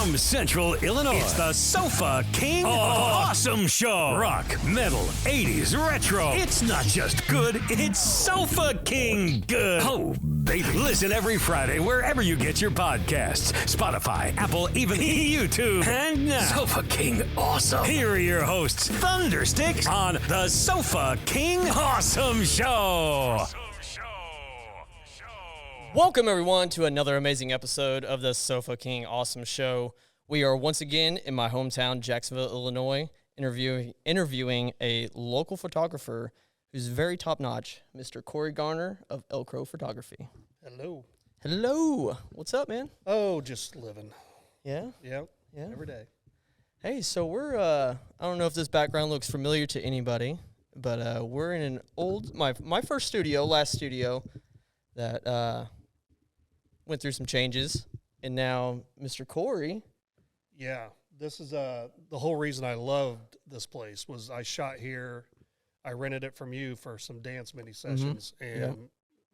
From Central Illinois, it's the Sofa King Awesome Show. Rock, metal, 80s, retro. It's not just good, it's Sofa King good. Oh, baby. Listen every Friday wherever you get your podcasts. Spotify, Apple, even YouTube. And now, Sofa King Awesome. Here are your hosts, Thundersticks, on the Sofa King Awesome Show. Welcome, everyone, to another amazing episode of the Sofa King Awesome Show. We are once again in my hometown, Jacksonville, Illinois, interviewing a local photographer who's very top-notch, Mr. Corey Garner of El Crow Photography. Hello. Hello. What's up, man? Oh, just living. Yeah? Yep. Yeah. Every day. Hey, so we're, I don't know if this background looks familiar to anybody, but we're in an old, my first studio, last studio, that went through some changes, and now Mr. Corey. Yeah, this is the whole reason I loved this place was I shot here. I rented it from you for some dance mini sessions, and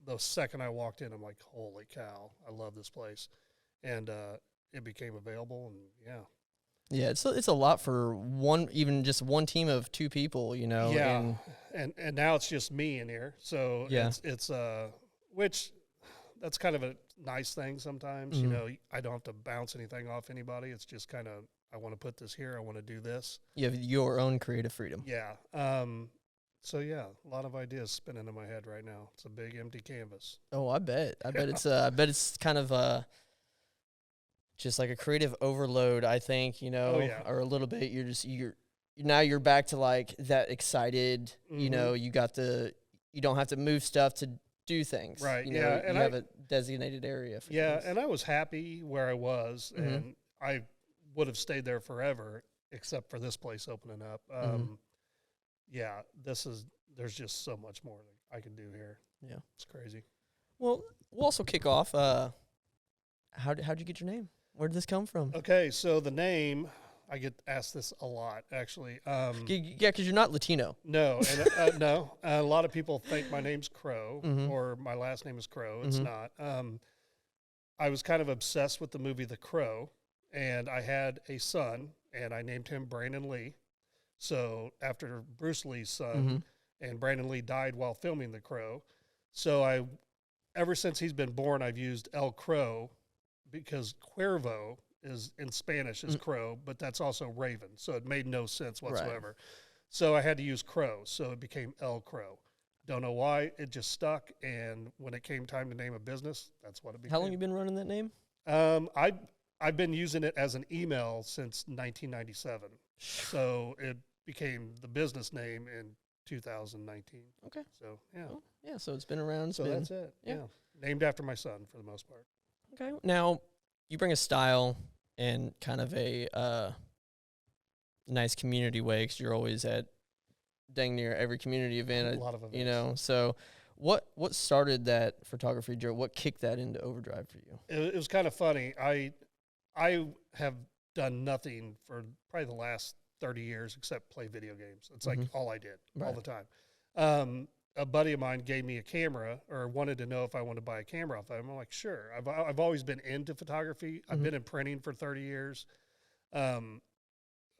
the second I walked in, I'm like, holy cow, I love this place. And it became available, and Yeah, it's a lot for just one team of two people, you know. Yeah, and now it's just me in here, so it's which that's kind of a nice thing sometimes. You know, I don't have to bounce anything off anybody. It's just kind of, I want to put this here. I want to do this. You have your own creative freedom. Yeah. So yeah, a lot of ideas spinning in my head right now. It's a big empty canvas. Oh, I bet it's kind of just like a creative overload, I think, you know, or a little bit. You're back to like that excited, you know, you don't have to move stuff to do things. Right. You know, and you have a designated area for things. And I was happy where I was, and I would have stayed there forever, except for this place opening up. There's just so much more that I can do here. Yeah. It's crazy. Well, we'll also kick off. How'd you get your name? Where did this come from? Okay, so the name, I get asked this a lot, actually. Yeah, because you're not Latino. No, and no. A lot of people think my name's Crow, or my last name is Crow. It's not. I was kind of obsessed with the movie The Crow, and I had a son, and I named him Brandon Lee. So after Bruce Lee's son, and Brandon Lee died while filming The Crow, so ever since he's been born, I've used El Crow, because Cuervo is in Spanish is crow, but that's also raven, so it made no sense whatsoever. Right. So I had to use Crow, so it became El Crow. Don't know why, it just stuck, and when it came time to name a business, that's what it became. How long you been running that name? I've been using it as an email since 1997, so it became the business name in 2019. Okay. So, yeah. Well, yeah, so it's been around. So that's it, yeah. Named after my son, for the most part. Okay. Now, you bring a style in kind of a nice community way, because you're always at dang near every community event. A lot of events. You know, so what started that photography journey? What kicked that into overdrive for you? It was kind of funny. I have done nothing for probably the last 30 years except play video games. It's like all I did all the time. A buddy of mine gave me a camera, or wanted to know if I wanted to buy a camera off of him. I'm like, sure. I've always been into photography. I've been in printing for 30 years.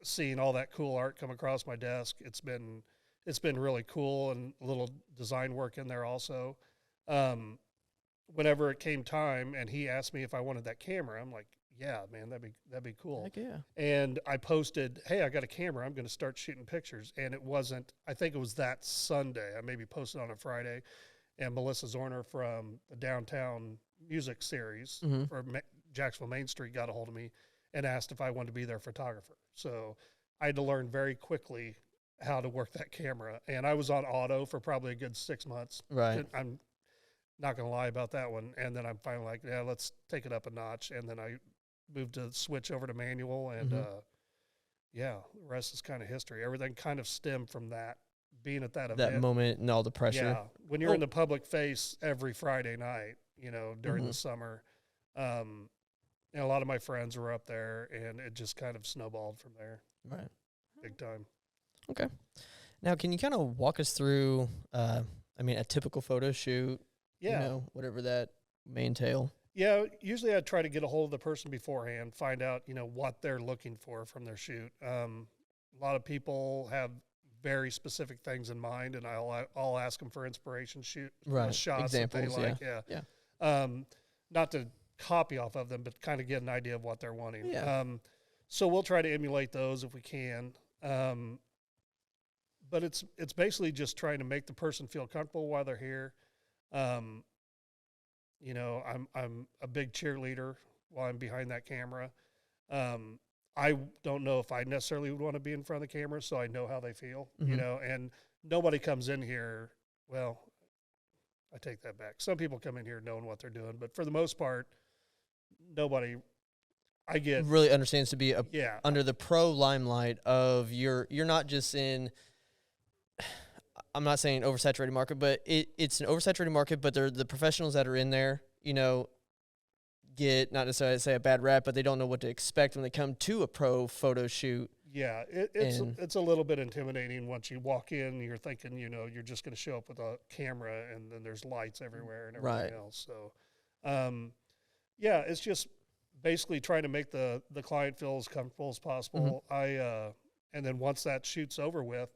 Seeing all that cool art come across my desk, it's been really cool, and a little design work in there also. Whenever it came time and he asked me if I wanted that camera, I'm like, yeah, man, that'd be cool. Heck yeah. And I posted, hey, I got a camera. I'm going to start shooting pictures. And it wasn't, I think it was that Sunday. I maybe posted on a Friday. And Melissa Zorner from the Downtown Music Series for Jacksonville Main Street got a hold of me and asked if I wanted to be their photographer. So I had to learn very quickly how to work that camera. And I was on auto for probably a good 6 months. Right. I'm not going to lie about that one. And then I'm finally like, yeah, let's take it up a notch. And then I moved to switch over to manual, and the rest is kind of history. Everything kind of stemmed from that, being at that event. That moment and all the pressure. Yeah, when you're in the public face every Friday night, you know, during the summer, and a lot of my friends were up there, and it just kind of snowballed from there. Right. Big time. Okay. Now, can you kind of walk us through, a typical photo shoot, you know, whatever that may entail? Yeah, usually I try to get a hold of the person beforehand, find out, what they're looking for from their shoot. A lot of people have very specific things in mind, and I'll ask them for inspiration shots examples, that they like. Yeah. Not to copy off of them, but kind of get an idea of what they're wanting. Yeah. So we'll try to emulate those if we can. But it's basically just trying to make the person feel comfortable while they're here. I'm a big cheerleader while I'm behind that camera. I don't know if I necessarily would want to be in front of the camera, so I know how they feel, and nobody comes in here. Well, I take that back. Some people come in here knowing what they're doing, but for the most part, nobody I get really understands to be under the pro limelight of you're not just in. I'm not saying oversaturated market, but it's an oversaturated market. But they're the professionals that are in there, get not necessarily say a bad rap, but they don't know what to expect when they come to a pro photo shoot. Yeah, it's a little bit intimidating once you walk in and you're thinking, you're just going to show up with a camera and then there's lights everywhere and everything else. So, it's just basically trying to make the client feel as comfortable as possible. And then once that shoot's over with,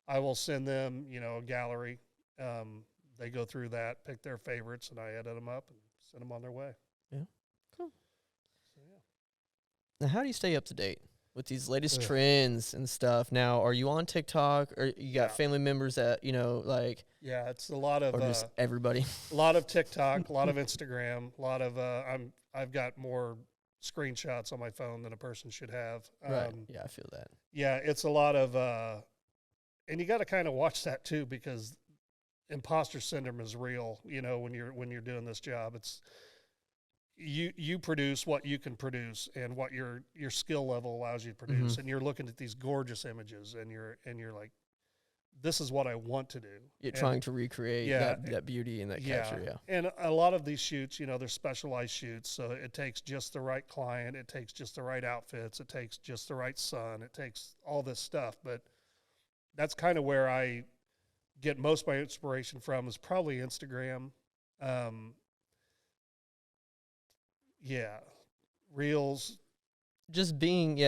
I will send them, a gallery. They go through that, pick their favorites, and I edit them up and send them on their way. Yeah, cool. So, Now, how do you stay up to date with these latest trends and stuff? Now, are you on TikTok, or you got family members that Yeah, it's a lot of or just everybody. A lot of TikTok, a lot of Instagram, a lot of I've got more screenshots on my phone than a person should have. Right. Yeah, I feel that. Yeah, it's a lot of and you got to kind of watch that too, because imposter syndrome is real. When you're doing this job, it's you produce what you can produce and what your skill level allows you to produce, and you're looking at these gorgeous images, and you're like, this is what I want to do. You're trying to recreate that beauty and that capture. Yeah, and a lot of these shoots, they're specialized shoots, so it takes just the right client, it takes just the right outfits, it takes just the right sun, it takes all this stuff, but that's kind of where I get most of my inspiration from, is probably Instagram. Reels. Just being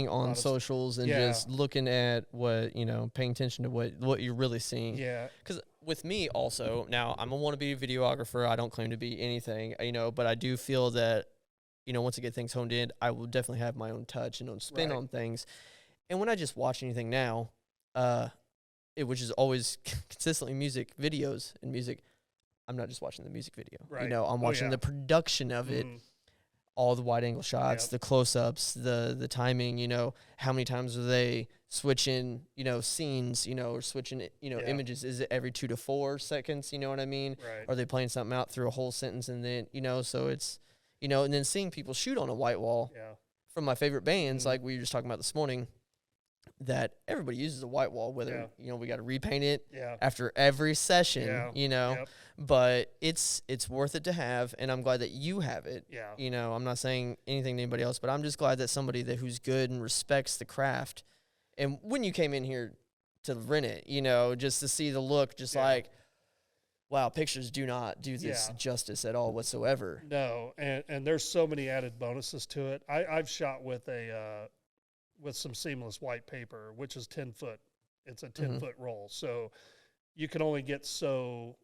on socials and just looking at what, paying attention to what you're really seeing. Yeah. Because with me also, now I'm a wannabe videographer. I don't claim to be anything, but I do feel that, once I get things honed in, I will definitely have my own touch and own spin on things. And when I just watch anything now, which is always consistently music videos and music, I'm not just watching the music video. Right. I'm watching the production of it, all the wide angle shots, the close-ups, the timing, how many times are they switching, scenes, or switching, images? Is it every 2 to 4 seconds? You know what I mean? Right. Are they playing something out through a whole sentence and then, so it's, and then seeing people shoot on a white wall from my favorite bands, like we were just talking about this morning, that everybody uses a white wall, whether, we got to repaint it after every session, but it's worth it to have. And I'm glad that you have it. Yeah. I'm not saying anything to anybody else, but I'm just glad that somebody who's good and respects the craft. And when you came in here to rent it, just to see the look, like, wow, pictures do not do this justice at all whatsoever. No. And there's so many added bonuses to it. I've shot with with some seamless white paper, which is 10 foot. It's a 10-foot roll. So you can only get so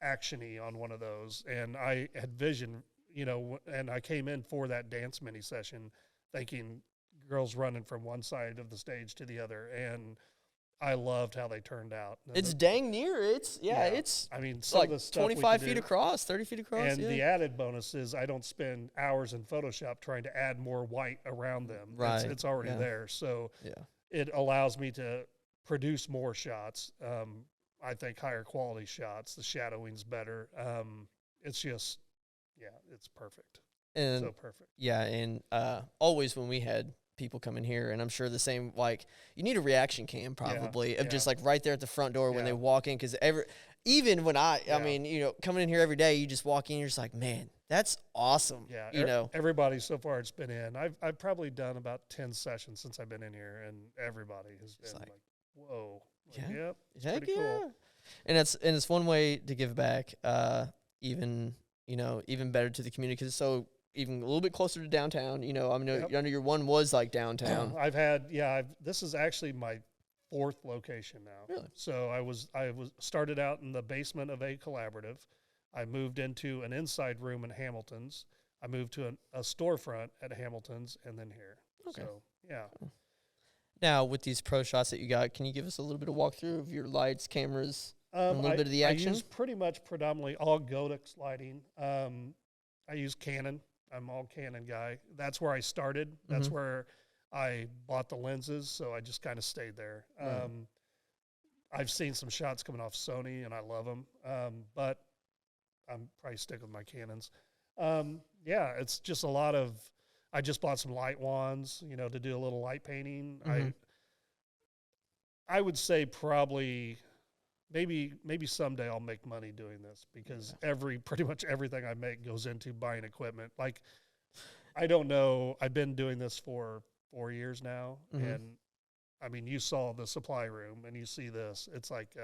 action-y on one of those. And I had vision, and I came in for that dance mini session thinking girls running from one side of the stage to the other. And I loved how they turned out. It's dang near. It's I mean, some like of the stuff 25 feet across, 30 feet across. And the added bonus is I don't spend hours in Photoshop trying to add more white around them. Right. It's already there. So it allows me to produce more shots. I think higher quality shots. The shadowing's better. It's just, it's perfect. And so perfect. Yeah. And always when we had people come in here, and I'm sure the same, like, you need a reaction cam probably of just like right there at the front door when they walk in, because even when I mean, coming in here every day, you just walk in, you're just like, man, that's awesome. Everybody so far it's been in, I've probably done about 10 sessions since I've been in here, and everybody has been like whoa, it's pretty cool. And it's one way to give back, even even better to the community because it's so even a little bit closer to downtown. I know your one was like downtown. This is actually my 4th location now. Really? So I was started out in the basement of a collaborative. I moved into an inside room in Hamilton's. I moved to a storefront at Hamilton's, and then here. Okay. So, yeah. Now, with these pro shots that you got, can you give us a little bit of walkthrough of your lights, cameras, and a little bit of the action? I use pretty much predominantly all Godox lighting. I use Canon. I'm all Canon guy. That's where I started. That's where I bought the lenses, so I just kind of stayed there. I've seen some shots coming off Sony, and I love them, but I'm probably stick with my Canons. It's just a lot of. I just bought some light wands, to do a little light painting. I would say probably, maybe someday I'll make money doing this because pretty much everything I make goes into buying equipment. Like, I don't know. I've been doing this for 4 years now, and I mean, you saw the supply room, and you see this. It's like,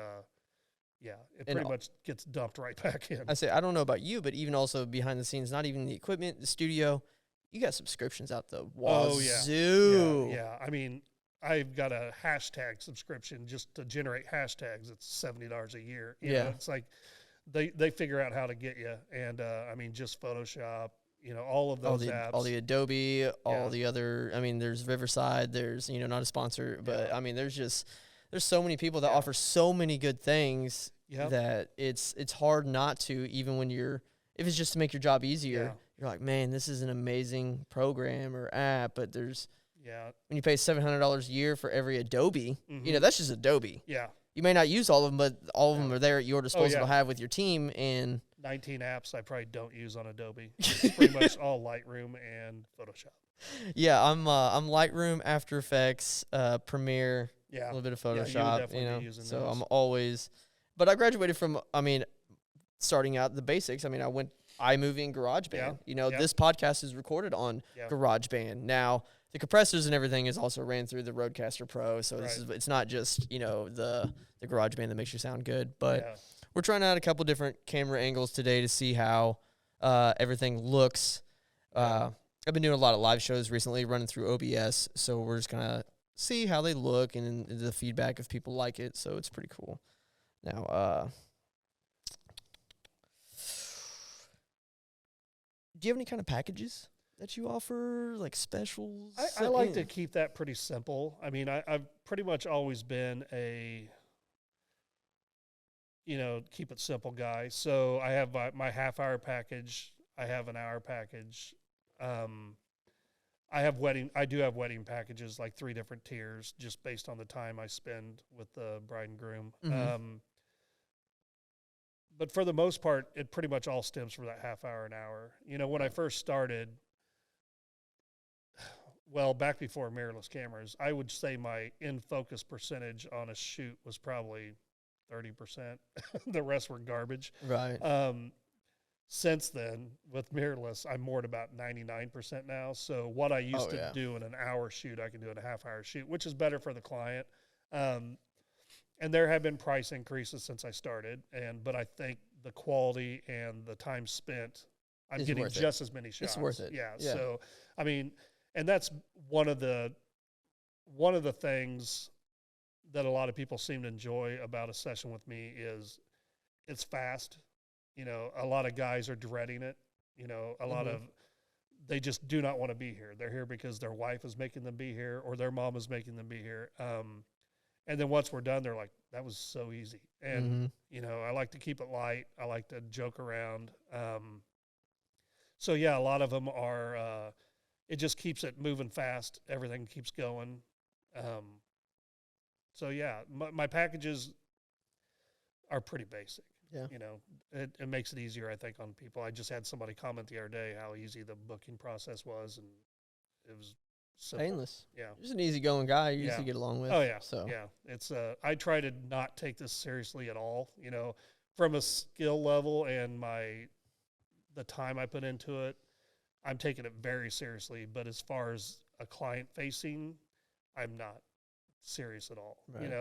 it pretty much gets dumped right back in. I don't know about you, but even also behind the scenes, not even the equipment, the studio, you got subscriptions out the wazoo. Yeah. I mean, I've got a hashtag subscription just to generate hashtags. It's $70 a year. You know, it's like they figure out how to get you. And, I mean, just Photoshop, all of those apps. All the Adobe, all the other, I mean, there's Riverside, there's, not a sponsor, but I mean, there's so many people that offer so many good things that it's hard not to, even when if it's just to make your job easier, you're like, man, this is an amazing program or app, but there's, when you pay $700 a year for every Adobe, that's just Adobe. Yeah. You may not use all of them, but all of them are there at your disposal to have with your team. And 19 apps I probably don't use on Adobe. It's pretty much all Lightroom and Photoshop. Yeah, I'm Lightroom, After Effects, Premiere, a little bit of Photoshop, so those. I'm always, but I graduated from, starting out the basics. I went iMovie and GarageBand. This podcast is recorded on GarageBand. Now, the compressors and everything is also ran through the Rodecaster Pro, so it's not just, the GarageBand that makes you sound good, but we're trying out a couple different camera angles today to see how everything looks. I've been doing a lot of live shows recently, running through OBS, so we're just going to see how they look and the feedback if people like it, so it's pretty cool. Now, do you have any kind of packages that you offer, like specials? I like to keep that pretty simple. I mean, I've pretty much always been a, keep it simple guy. So I have my half-hour package. I have an hour package. I do have wedding packages, like 3 different tiers, just based on the time I spend with the bride and groom. But for the most part, it pretty much all stems from that half hour, an hour. When I first started, back before mirrorless cameras, I would say my in-focus percentage on a shoot was probably 30%. The rest were garbage. Right. Since then, with mirrorless, I'm more at about 99% now. So what I used to do in an hour shoot, I can do in a half-hour shoot, which is better for the client. And there have been price increases since I started, but I think the quality and the time spent, I'm getting just as many shots. It's worth it. Yeah. So, I mean, and that's one of the things that a lot of people seem to enjoy about a session with me is it's fast. A lot of guys are dreading it. A lot of, they just do not want to be here. They're here because their wife is making them be here or their mom is making them be here. And then once we're done, they're like, that was so easy. And, I like to keep it light. I like to joke around. So, a lot of them are, it just keeps it moving fast. Everything keeps going. My packages are pretty basic. Yeah. It makes it easier, I think, on people. I just had somebody comment the other day how easy the booking process was, and it was simple. Painless. Yeah. Just an easygoing guy you used to get along with. Oh, yeah. So. Yeah. It's, I try to not take this seriously at all, from a skill level and the time I put into it, I'm taking it very seriously. But as far as a client facing, I'm not serious at all. Right.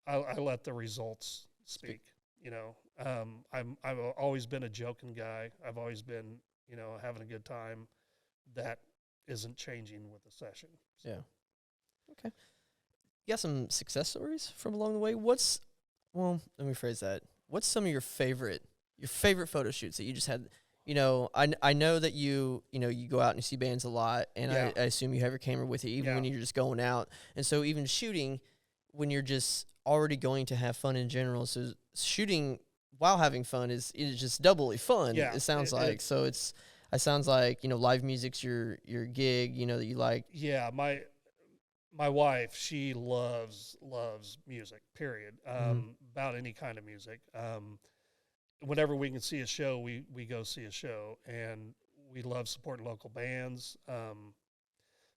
I let the results speak. I've always been a joking guy. I've always been, you know, having a good time. That isn't changing with the session. So. Yeah. Okay. You got some success stories from along the way? Well, let me phrase that. What's some of your favorite photo shoots that you just had? You know, I know that you go out and you see bands a lot, and I assume you have your camera with you even when you're just going out. And so even shooting when you're just already going to have fun in general. So shooting while having fun is just doubly fun. Yeah, it sounds like. So it sounds like, you know, live music's your gig, you know, that you like. Yeah, my wife, she loves music, period. About any kind of music. Whenever we can see a show, we go see a show, and we love supporting local bands.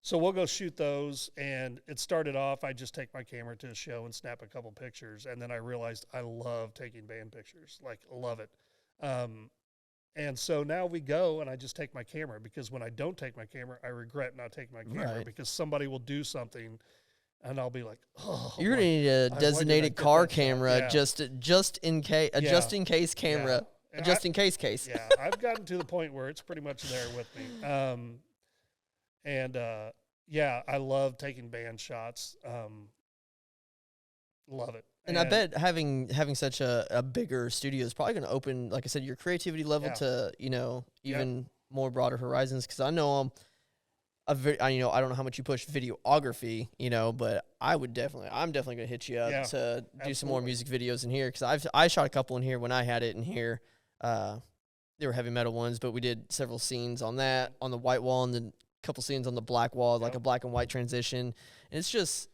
So we'll go shoot those, and it started off, I just take my camera to a show and snap a couple pictures, and then I realized I love taking band pictures, like love it. And so now we go, and I just take my camera, because when I don't take my camera, I regret not taking my camera, because somebody will do something, and I'll be like, oh. You're going to need a designated car camera just in case, a just in case camera, a just in case case. Yeah, I've gotten to the point where it's pretty much there with me. Yeah, I love taking band shots. Love it. And I bet having such a bigger studio is probably going to open, like I said, your creativity level to, you know, even more broader horizons. Because I know I don't know how much you push videography, you know, but I'm definitely going to hit you up to do some more music videos in here, because I shot a couple in here when I had it in here. They were heavy metal ones, but we did several scenes on that, on the white wall, and then a couple scenes on the black wall, like a black and white transition. And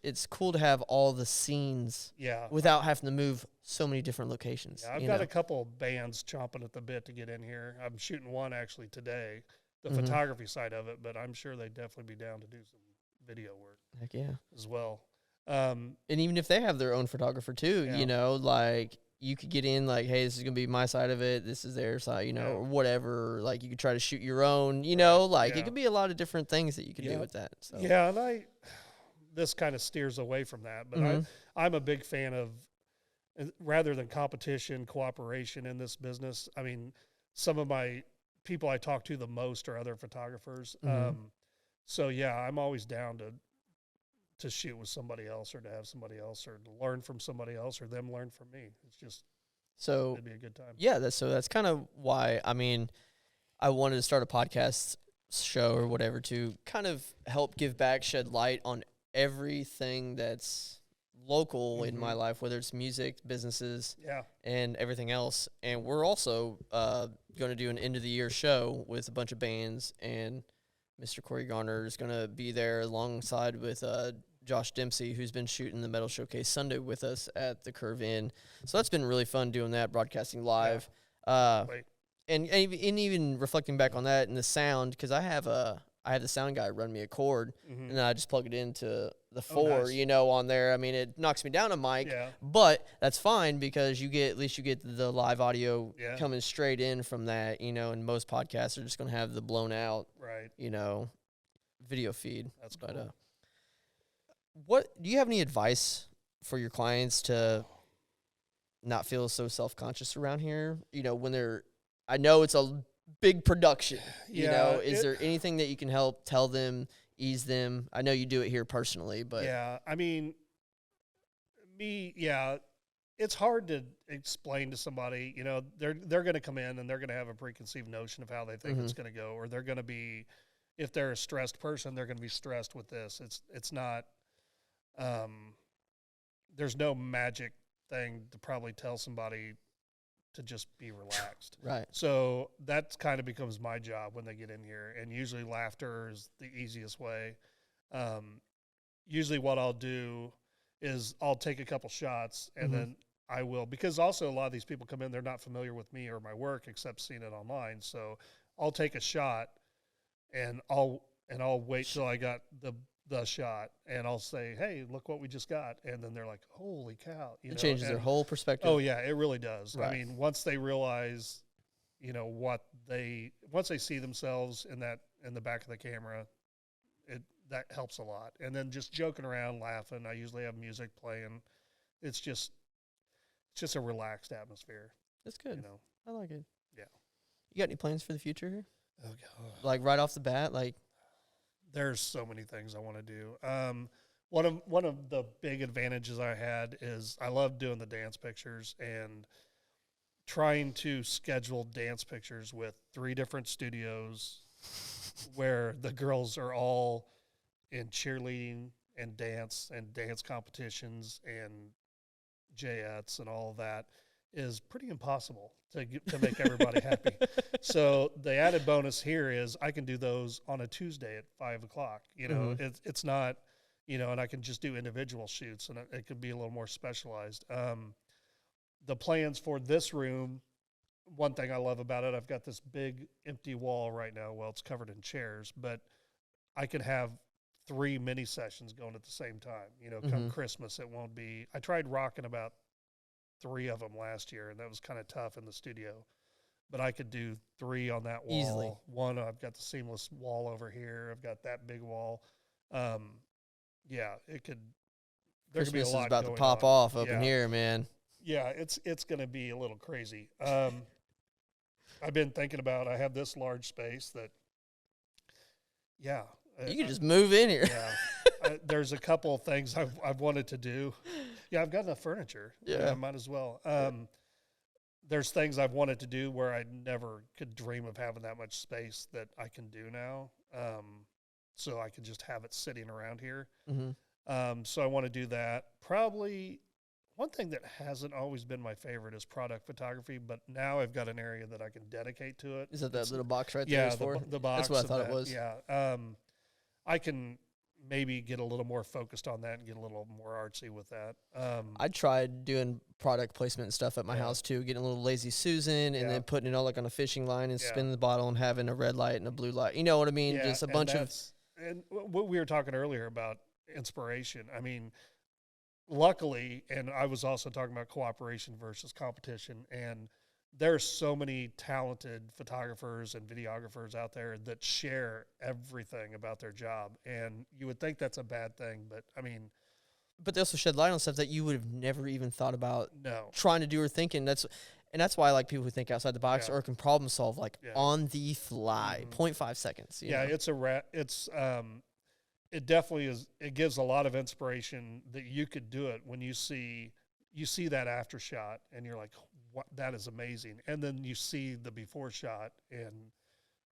it's cool to have all the scenes without having to move so many different locations. Yeah, I've got a couple bands chomping at the bit to get in here. I'm shooting one actually today, the photography side of it, but I'm sure they'd definitely be down to do some video work. Heck yeah. As well. And even if they have their own photographer too, you know, like you could get in like, hey, this is going to be my side of it, this is their side, you know, or whatever. Like you could try to shoot your own, you know, like it could be a lot of different things that you could do with that. So. Yeah, and this kind of steers away from that, but I'm a big fan of, rather than competition, cooperation in this business. I mean, some of my people I talk to the most are other photographers. So yeah, I'm always down to shoot with somebody else, or to have somebody else, or to learn from somebody else, or them learn from me. It's just, it'd be a good time. Yeah, that's kind of why, I mean, I wanted to start a podcast show or whatever to kind of help give back, shed light on everything that's local in my life, whether it's music, businesses, and everything else. And we're also going to do an end of the year show with a bunch of bands, and Mr. Corey Garner is going to be there alongside with Josh Dempsey, who's been shooting the Metal Showcase Sunday with us at the Curve Inn. So that's been really fun doing that, broadcasting live. And even reflecting back on that and the sound, because I have the sound guy run me a cord, and then I just plug it into the 4, you know, on there. I mean, it knocks me down a mic, but that's fine, because at least you get the live audio coming straight in from that, you know, and most podcasts are just going to have the blown out, you know, video feed. That's cool. What do you have any advice for your clients to not feel so self-conscious around here? You know, when I know it's a big production, you know, is there anything that you can help tell them, ease them? I know you do it here personally, but I mean, it's hard to explain to somebody, you know, they're going to come in and they're going to have a preconceived notion of how they think it's going to go, or they're going to be, if they're a stressed person, they're going to be stressed with this. It's not, there's no magic thing to probably tell somebody to just be relaxed. Right. So that kind of becomes my job when they get in here. And usually laughter is the easiest way. Usually what I'll do is I'll take a couple shots, and then I will, because also a lot of these people come in, they're not familiar with me or my work except seeing it online. So I'll take a shot, and I'll wait till I got the shot, and I'll say, hey, look what we just got. And then they're like, holy cow. It changes their whole perspective. Oh yeah, it really does. Right. I mean, once they realize, you know, once they see themselves in the back of the camera, that helps a lot. And then just joking around, laughing. I usually have music playing. It's just a relaxed atmosphere. That's good. You know, I like it. Yeah. You got any plans for the future here? Oh God. Like right off the bat, like There's so many things I want to do. One of the big advantages I had is I love doing the dance pictures and trying to schedule dance pictures with 3 different studios where the girls are all in cheerleading and dance competitions and Jayettes and all of that is pretty impossible to make everybody happy. So the added bonus here is I can do those on a Tuesday at 5:00. You know, it's not, you know, and I can just do individual shoots, and it could be a little more specialized. The plans for this room, one thing I love about it, I've got this big empty wall right now. Well, it's covered in chairs, but I could have 3 mini sessions going at the same time. You know, come Christmas, it won't be. I tried rocking about 3 of them last year, and that was kind of tough in the studio. But I could do 3 on that wall. Easily. One, I've got the seamless wall over here. I've got that big wall. Yeah, it could. There could be a Christmas lot is about to going pop on. off up in here, man. Yeah, it's going to be a little crazy. I've been thinking about. I have this large space that. Yeah. You can just move in here. Yeah. There's a couple of things I've wanted to do. Yeah, I've got enough furniture. Yeah. I might as well. There's things I've wanted to do where I never could dream of having that much space that I can do now. So I can just have it sitting around here. So I want to do that. Probably one thing that hasn't always been my favorite is product photography, but now I've got an area that I can dedicate to it. Is that little box right there? Yeah, the box. That's what I thought it was. Yeah. I can maybe get a little more focused on that and get a little more artsy with that. I tried doing product placement and stuff at my house too, getting a little Lazy Susan and then putting it all like on a fishing line and spinning the bottle and having a red light and a blue light. You know what I mean? Just a bunch of. And what we were talking earlier about inspiration. I mean, luckily, and I was also talking about cooperation versus competition, and there's so many talented photographers and videographers out there that share everything about their job. And you would think that's a bad thing, but I mean. But they also shed light on stuff that you would have never even thought about trying to do or thinking. That's why I like people who think outside the box or can problem solve on the fly, 0.5 seconds. You know? It definitely is. It gives a lot of inspiration that you could do it when you see that after shot and you're like, what, that is amazing. And then you see the before shot, and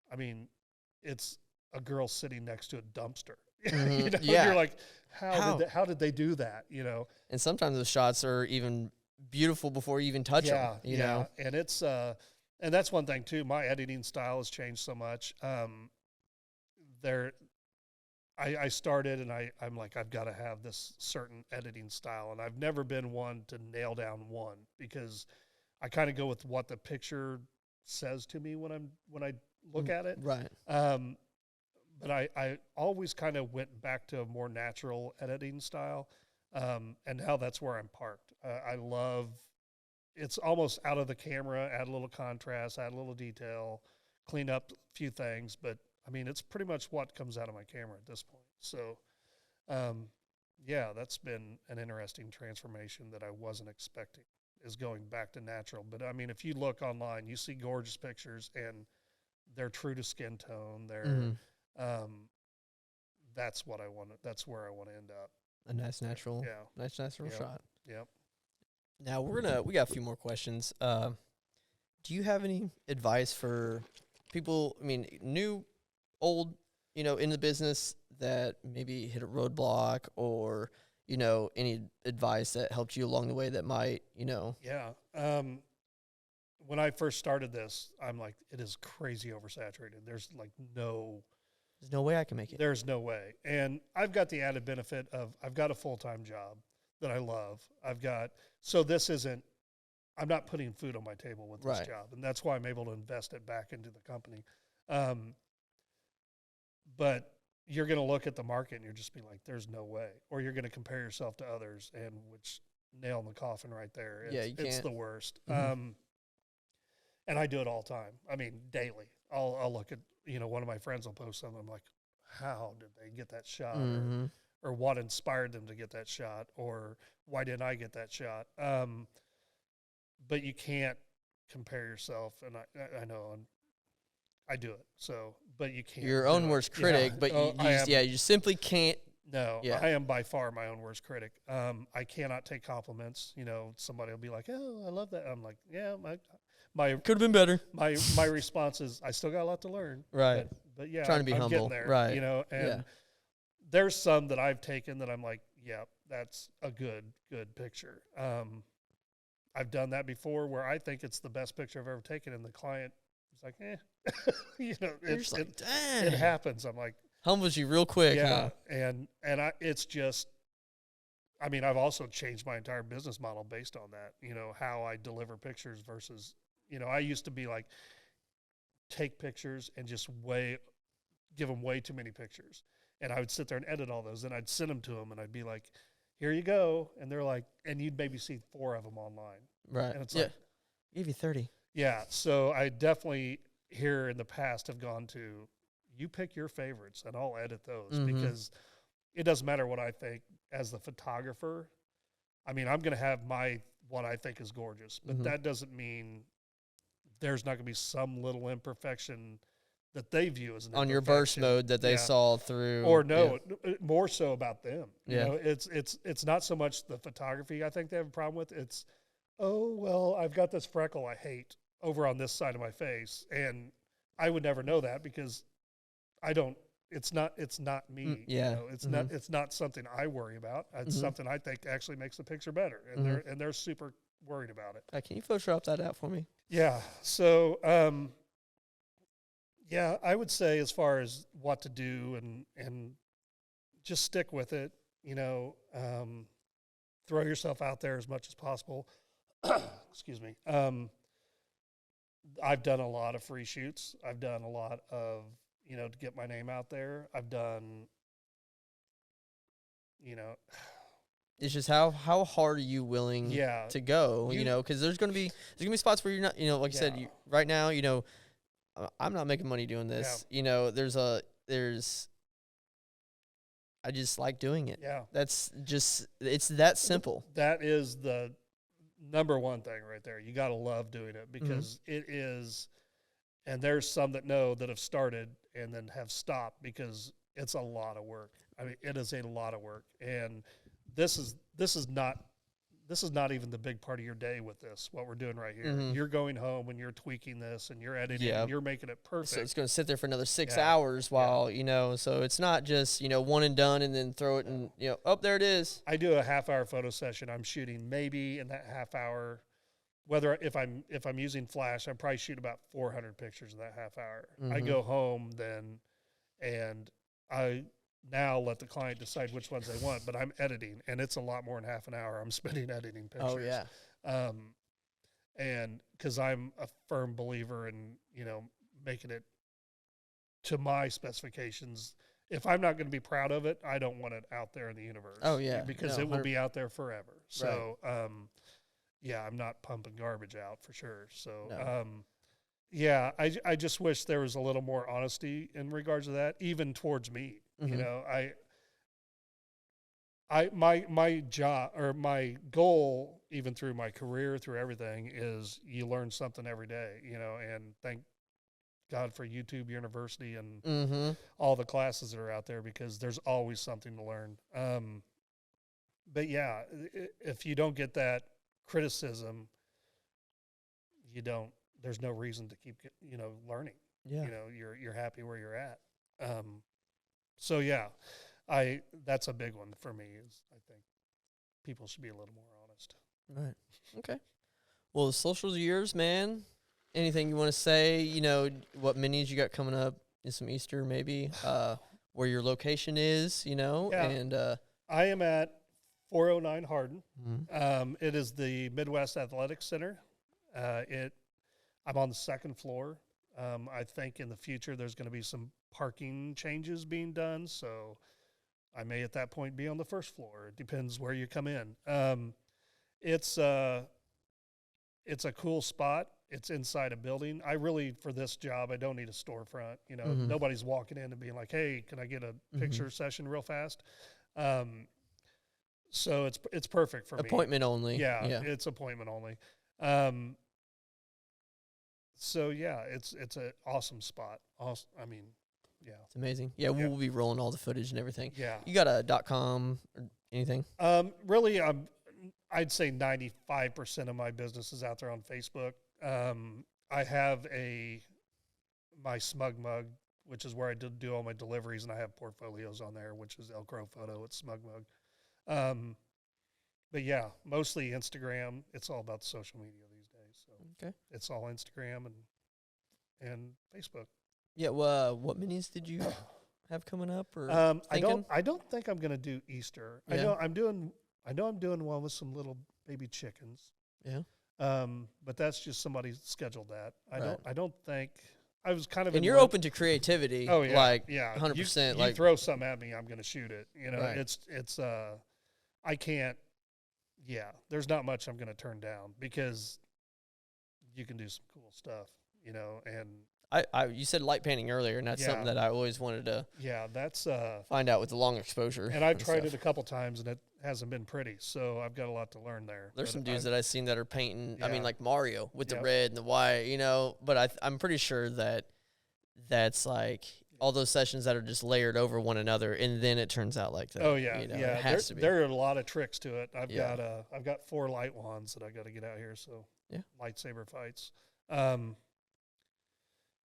I mean, it's a girl sitting next to a dumpster. You know? You're like, how did they do that? You know? And sometimes those shots are even beautiful before you even touch them. You know? And it's and that's one thing too. My editing style has changed so much. I started and I'm like, I've got to have this certain editing style, and I've never been one to nail down one because I kind of go with what the picture says to me when I look at it. Right. But I always kind of went back to a more natural editing style, and now that's where I'm parked. I love it's almost out of the camera, add a little contrast, add a little detail, clean up a few things, but I mean, it's pretty much what comes out of my camera at this point. So, that's been an interesting transformation that I wasn't expecting, is going back to natural. But I mean, if you look online, you see gorgeous pictures and they're true to skin tone. They're, that's what I want. That's where I want to end up. A nice natural, shot. Yep. Now we got a few more questions. Do you have any advice for people? I mean, new, old, in the business that maybe hit a roadblock, or any advice that helped you along the way that might, Yeah. When I first started this, I'm like, it is crazy oversaturated. There's no way I can make it. There's no way. And I've got the added benefit of I've got a full-time job that I love. I'm not putting food on my table with this job. And that's why I'm able to invest it back into the company. But you're going to look at the market and you're just be like, there's no way. Or you're going to compare yourself to others, and which nail in the coffin right there. It's the worst. And I do it all the time. I mean, daily. I'll look at, one of my friends will post something. I'm like, how did they get that shot? Or what inspired them to get that shot? Or why didn't I get that shot? But you can't compare yourself, and I know, and I do it. So, but you can't. Your own worst critic, but you simply can't. No, I am by far my own worst critic. I cannot take compliments. You know, somebody will be like, "Oh, I love that." I'm like, "Yeah, my could have been better." My response is, "I still got a lot to learn." Right. But yeah, trying to be I'm humble. getting there. Right. You know, and there's some that I've taken that I'm like, "Yeah, that's a good picture." I've done that before where I think it's the best picture I've ever taken, and the client is like, "Eh," you know, it happens. I'm like. Humbles you real quick, yeah, huh? and it's just, I mean, I've also changed my entire business model based on that. You know, how I deliver pictures versus, you know, I used to be like, take pictures and just give them way too many pictures, and I would sit there and edit all those, and I'd send them to them, and I'd be like, here you go, and they're like, and you'd maybe see 4 of them online, right? And it's like, give you 30. Yeah, so I definitely here in the past have gone to. You pick your favorites, and I'll edit those because it doesn't matter what I think as the photographer. I mean, I'm going to have what I think is gorgeous, but that doesn't mean there's not going to be some little imperfection that they view as an on your burst mode that they saw through. Or more so about them. You know, it's not so much the photography I think they have a problem with. It's, oh, well, I've got this freckle I hate over on this side of my face, and I would never know that because it's not me. You know, it's not something I worry about. It's something I think actually makes the picture better. And they're super worried about it. Can you Photoshop that out for me? Yeah. So, I would say as far as what to do and just stick with it, you know, throw yourself out there as much as possible. Excuse me. I've done a lot of free shoots. I've done a lot of, you know, to get my name out there. I've done, you know. It's just how hard are you willing to go, you know, because there's going to be spots where you're not, you know, like I said, right now, you know, I'm not making money doing this. You know, I just like doing it. Yeah. That's just, it's that simple. That is the number one thing right there. You got to love doing it because it is. And there's some that have started and then have stopped because it's a lot of work. I mean, it is a lot of work. And this is not even the big part of your day with this, what we're doing right here. You're going home and you're tweaking this and you're editing and you're making it perfect. So it's going to sit there for another 6 hours while, you know, so it's not just, you know, one and done and then throw it and, you know, oh, there it is. I do a half-hour photo session. I'm shooting maybe in that half hour. Whether if I'm using flash, I probably shoot about 400 pictures in that half hour. I go home then, and I now let the client decide which ones they want. But I'm editing, and it's a lot more than half an hour I'm spending editing pictures. Oh yeah. And because I'm a firm believer in, you know, making it to my specifications. If I'm not going to be proud of it, I don't want it out there in the universe. Oh yeah, because it will be out there forever. So. Right. Yeah, I'm not pumping garbage out for sure. So, I just wish there was a little more honesty in regards to that, even towards me. You know, my job or my goal, even through my career, through everything, is you learn something every day. You know, and thank God for YouTube University and all the classes that are out there because there's always something to learn. But yeah, if you don't get that criticism, there's no reason to keep learning. You know, you're happy where you're at. So yeah, that's a big one for me is I think people should be a little more honest. Right. Okay. Well, the socials are yours, man. Anything you want to say, you know, what minis you got coming up in some Easter maybe, where your location is, you know, and I am at 409 Hardin. It is the Midwest Athletics Center. I'm on the second floor. I think in the future there's going to be some parking changes being done, so I may at that point be on the first floor. It depends where you come in. It's a cool spot. It's inside a building. For this job, I don't need a storefront. You know, nobody's walking in and being like, "Hey, can I get a picture session real fast?" So it's perfect for me. Appointment only. Yeah, it's appointment only. So yeah, it's an awesome spot. Awesome. I mean, yeah, it's amazing. Yeah, we'll be rolling all the footage and everything. Yeah. You got a .com or anything? Really, I'd say 95% of my business is out there on Facebook. I have my Smug Mug, which is where I do all my deliveries, and I have portfolios on there, which is El Crow Photo. It's Smug Mug. But yeah, mostly Instagram. It's all about social media these days. So it's all Instagram and Facebook. Yeah. Well, what minis did you have coming up? Or I don't think I'm gonna do Easter. Yeah. I know I'm doing one with some little baby chickens. Yeah. But that's just somebody scheduled that. I don't think I was kind of. And you're open to creativity. Oh yeah, like 100%. You throw something at me, I'm gonna shoot it. You know, it's I can't. Yeah, there's not much I'm gonna turn down because you can do some cool stuff. You know, and you said light painting earlier, and that's something that I always wanted to. Yeah, that's find out with the long exposure. And I've tried it a couple times, and it hasn't been pretty. So I've got a lot to learn there. There's some dudes that I've seen that are painting. I mean, like Mario with the red and the white. You know, but I'm pretty sure that's like all those sessions that are just layered over one another, and then it turns out like that. Oh yeah, you know, yeah. It has to be. There are a lot of tricks to it. I've got 4 light wands that I got to get out here. So lightsaber fights.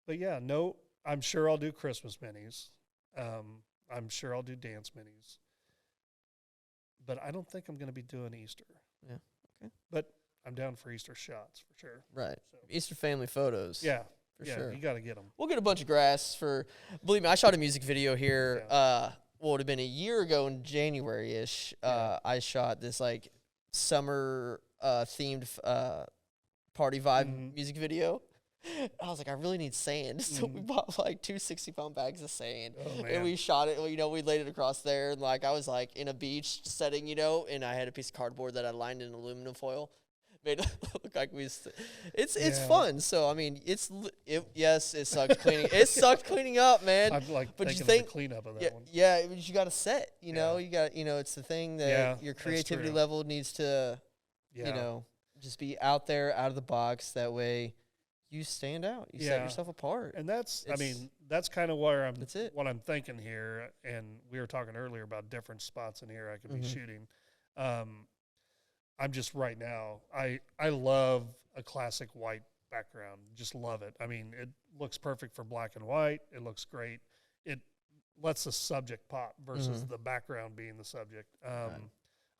But yeah, no, I'm sure I'll do Christmas minis. I'm sure I'll do dance minis. But I don't think I'm going to be doing Easter. Yeah. Okay. But I'm down for Easter shots for sure. Right. So. Easter family photos. Yeah. For sure. You got to get them. We'll get a bunch of grass believe me, I shot a music video here. It would have been a year ago in January-ish. I shot this like summer themed party vibe music video. I was like, I really need sand. So we bought like 2 60-pound bags of sand. Oh, and we shot it, we laid it across there. And like, I was like in a beach setting, and I had a piece of cardboard that I lined in aluminum foil. Made it look like it's fun. So, I mean, it sucked cleaning. It sucked cleaning up, man. I'm like but thinking you think, of the cleanup of that one. Yeah, you got to set, you know, it's the thing that your creativity level needs to, just be out there, out of the box. That way, you stand out. You set yourself apart. And that's kind of where what I'm thinking here. And we were talking earlier about different spots in here I could be shooting. I'm just right now, I love a classic white background. Just love it. I mean, it looks perfect for black and white. It looks great. It lets the subject pop versus the background being the subject.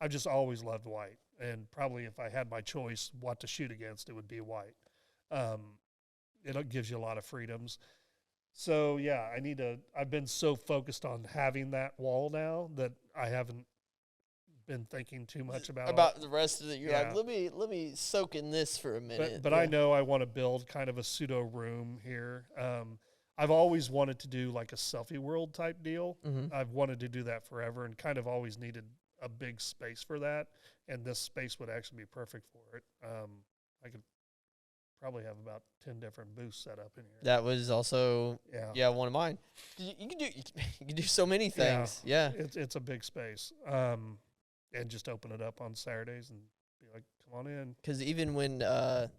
I've just always loved white. And probably if I had my choice what to shoot against, it would be white. It gives you a lot of freedoms. So yeah, I've been so focused on having that wall now that I haven't been thinking too much about the rest of it. You're like, let me soak in this for a minute. But I know I want to build kind of a pseudo room here. I've always wanted to do like a selfie world type deal. I've wanted to do that forever and kind of always needed a big space for that. And this space would actually be perfect for it. I could probably have about 10 different booths set up in here. That was also one of mine. You can do so many things. Yeah. It's a big space. And just open it up on Saturdays and be like, come on in. Because even when the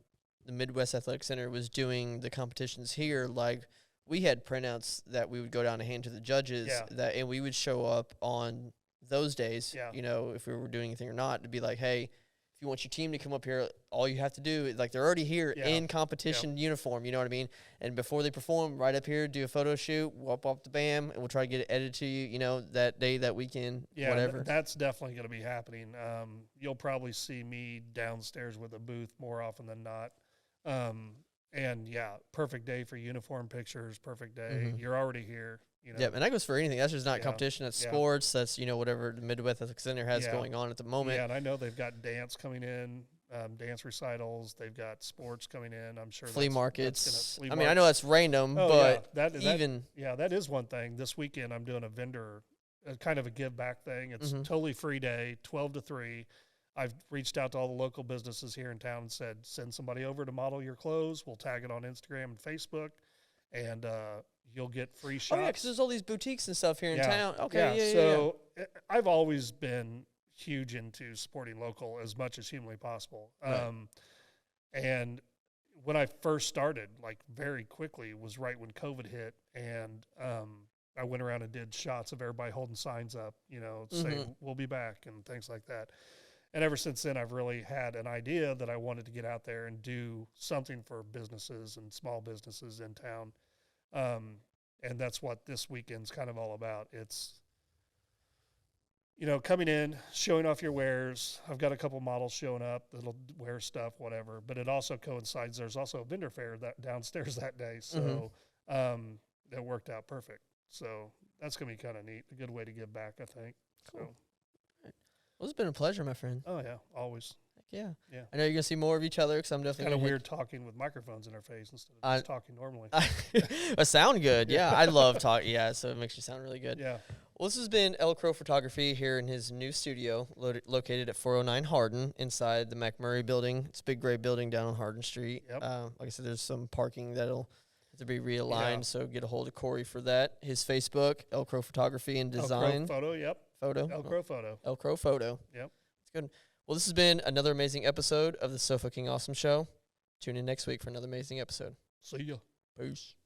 Midwest Athletic Center was doing the competitions here, like we had printouts that we would go down and hand to the judges and we would show up on those days, if we were doing anything or not, to be like, hey, if you want your team to come up here, all you have to do is, like, they're already here in competition uniform, you know what I mean? And before they perform, right up here, do a photo shoot, walk up to BAM, and we'll try to get it edited to you, that day, that weekend, whatever. That's definitely going to be happening. You'll probably see me downstairs with a booth more often than not. And, perfect day for uniform pictures, perfect day. You're already here. Yeah, and that goes for anything. That's just not competition. That's sports. That's, whatever the Midwest Athletic Center has going on at the moment. Yeah, and I know they've got dance coming in, dance recitals. They've got sports coming in. I'm sure flea markets. I mean, I know that's random, but that is one thing. This weekend I'm doing a vendor, kind of a give back thing. It's totally free day, 12 to 3. I've reached out to all the local businesses here in town and said, send somebody over to model your clothes. We'll tag it on Instagram and Facebook, and you'll get free shots. Oh, yeah, because there's all these boutiques and stuff here in town. Okay, so I've always been huge into supporting local as much as humanly possible. And when I first started, like very quickly, was right when COVID hit, and I went around and did shots of everybody holding signs up, saying we'll be back and things like that. And ever since then, I've really had an idea that I wanted to get out there and do something for businesses and small businesses in town. And that's what this weekend's kind of all about. It's, coming in, showing off your wares. I've got a couple models showing up that'll wear stuff, whatever. But it also coincides. There's also a vendor fair that downstairs that day. So that worked out perfect. So that's going to be kind of neat. A good way to give back, I think. Cool. So. Well, it's been a pleasure, my friend. Oh, yeah, always. Yeah. Yeah. I know you're going to see more of each other because I'm definitely kind of weird talking with microphones in our face instead of just talking normally. I sound good. Yeah, I love talking. Yeah, so it makes you sound really good. Yeah. Well, this has been El Crow Photography here in his new studio located at 409 Hardin inside the McMurray building. It's a big gray building down on Hardin Street. Yep. Like I said, there's some parking that'll have to be realigned, so get a hold of Corey for that. His Facebook, El Crow Photography and Design. El Crow Photo, yep. El Crow Photo. El Crow Photo. Yep. It's good. Well, this has been another amazing episode of the Sofa King Awesome Show. Tune in next week for another amazing episode. See ya. Peace.